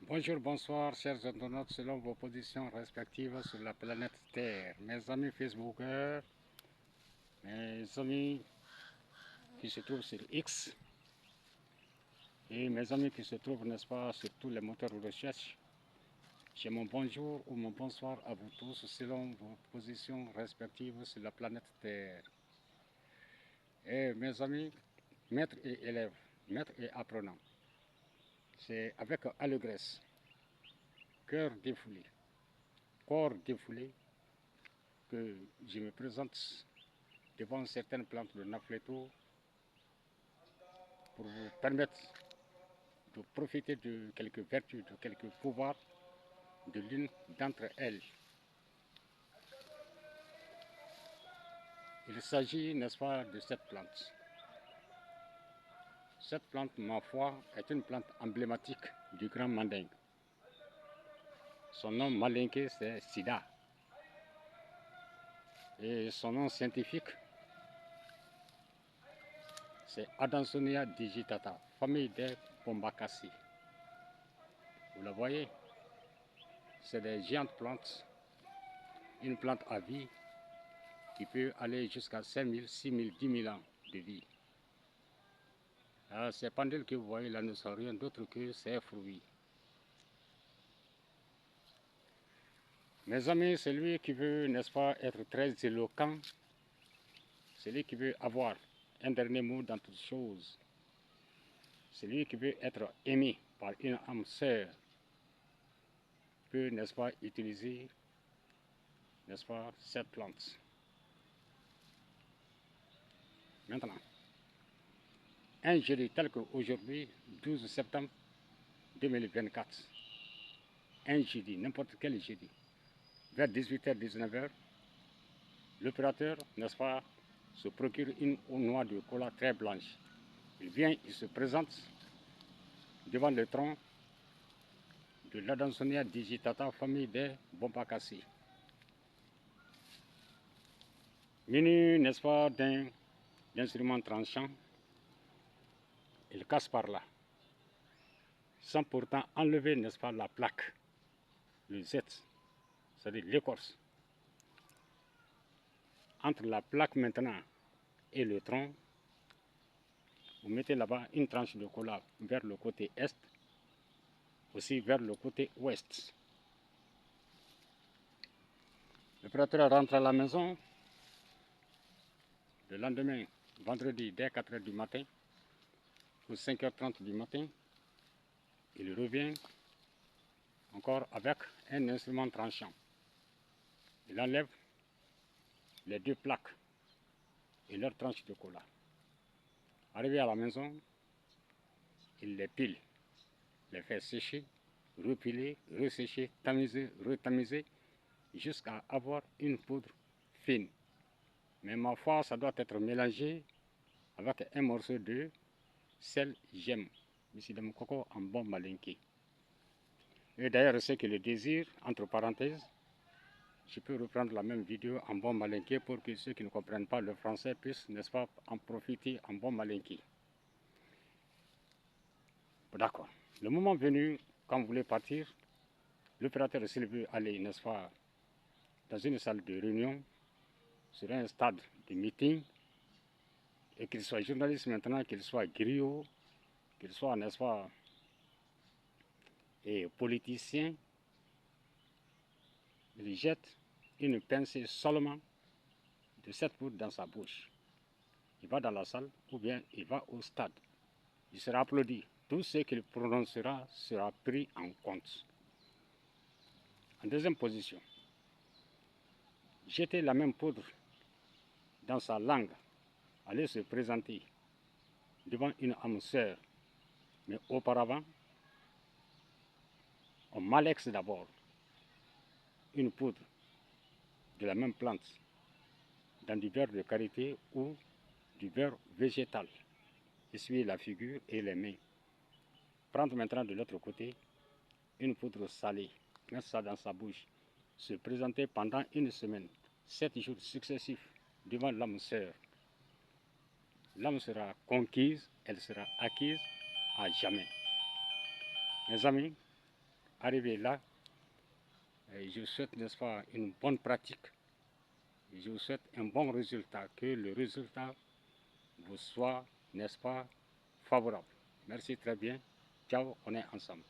Bonjour, bonsoir, chers internautes, selon vos positions respectives sur la planète Terre. Mes amis Facebookers, mes amis qui se trouvent sur X et mes amis qui se trouvent, n'est-ce pas, sur tous les moteurs de recherche. J'ai mon bonjour ou mon bonsoir à vous tous selon vos positions respectives sur la planète Terre. Et mes amis, maîtres et élèves, maîtres et apprenants, c'est avec allégresse, cœur défoulé, corps défoulé, que je me présente devant certaines plantes de Nafleto pour vous permettre de profiter de quelques vertus, de quelques pouvoirs de l'une d'entre elles. Il s'agit, n'est-ce pas, de cette plante. Cette plante, ma foi, est une plante emblématique du grand mandingue. Son nom malinqué, c'est Sida. Et son nom scientifique, c'est Adansonia digitata, famille des Bombaceae. Vous la voyez, c'est des géantes plantes, une plante à vie qui peut aller jusqu'à 5 000, 6 000, 10 000 ans de vie. Alors, ces pendules que vous voyez là ne sont rien d'autre que ces fruits. Mes amis, celui qui veut, n'est-ce pas, être très éloquent, celui qui veut avoir un dernier mot dans toutes choses, celui qui veut être aimé par une âme sœur, peut, n'est-ce pas, utiliser, n'est-ce pas, cette plante. Maintenant, un jeudi tel qu'aujourd'hui, 12 septembre 2024, un jeudi, n'importe quel jeudi, vers 18h, 19h, l'opérateur, n'est-ce pas, se procure une noix de cola très blanche. Il vient, il se présente devant le tronc de l'Adansonia digitata, famille des Bombaceae. Muni, n'est-ce pas, d'un instrument tranchant, il casse par là, sans pourtant enlever, n'est-ce pas, la plaque, le Z, c'est-à-dire l'écorce. Entre la plaque maintenant et le tronc, vous mettez là-bas une tranche de cola vers le côté est, aussi vers le côté ouest. L'opérateur rentre à la maison le lendemain, vendredi, dès 4h du matin, ou 5h30 du matin. Il revient encore avec un instrument tranchant. Il enlève les deux plaques et leur tranche de cola. Arrivé à la maison, il les pile, les fait sécher, repiler, ressécher, tamiser, retamiser, jusqu'à avoir une poudre fine. Mais ma foi, ça doit être mélangé avec un morceau de sel gemme, ici de mon coco en bon malinqué. Et d'ailleurs, ceux qui le désirent, entre parenthèses, je peux reprendre la même vidéo en bon malinqué pour que ceux qui ne comprennent pas le français puissent, n'est-ce pas, en profiter en bon malinqué. D'accord. Le moment venu, quand vous voulez partir, l'opérateur, s'il veut aller, n'est-ce pas, dans une salle de réunion, sur un stade de meeting, et qu'il soit journaliste maintenant, qu'il soit griot, qu'il soit, n'est-ce pas, et politicien, il jette une pincée seulement de cette poudre dans sa bouche. Il va dans la salle ou bien il va au stade. Il sera applaudi. Tout ce qu'il prononcera sera pris en compte. En deuxième position, jeter la même poudre dans sa langue, aller se présenter devant une âme sœur. Mais auparavant, on malaxe d'abord une poudre de la même plante dans du beurre de karité ou du beurre végétal. Essuyer la figure et les mains. Prendre maintenant de l'autre côté une poudre salée, mettre ça dans sa bouche, se présenter pendant une semaine, 7 jours successifs devant l'âme sœur. L'âme sera conquise, elle sera acquise à jamais. Mes amis, arriver là. Et je souhaite, n'est-ce pas, une bonne pratique. Et je vous souhaite un bon résultat, que le résultat vous soit, n'est-ce pas, favorable. Merci très bien. Ciao, on est ensemble.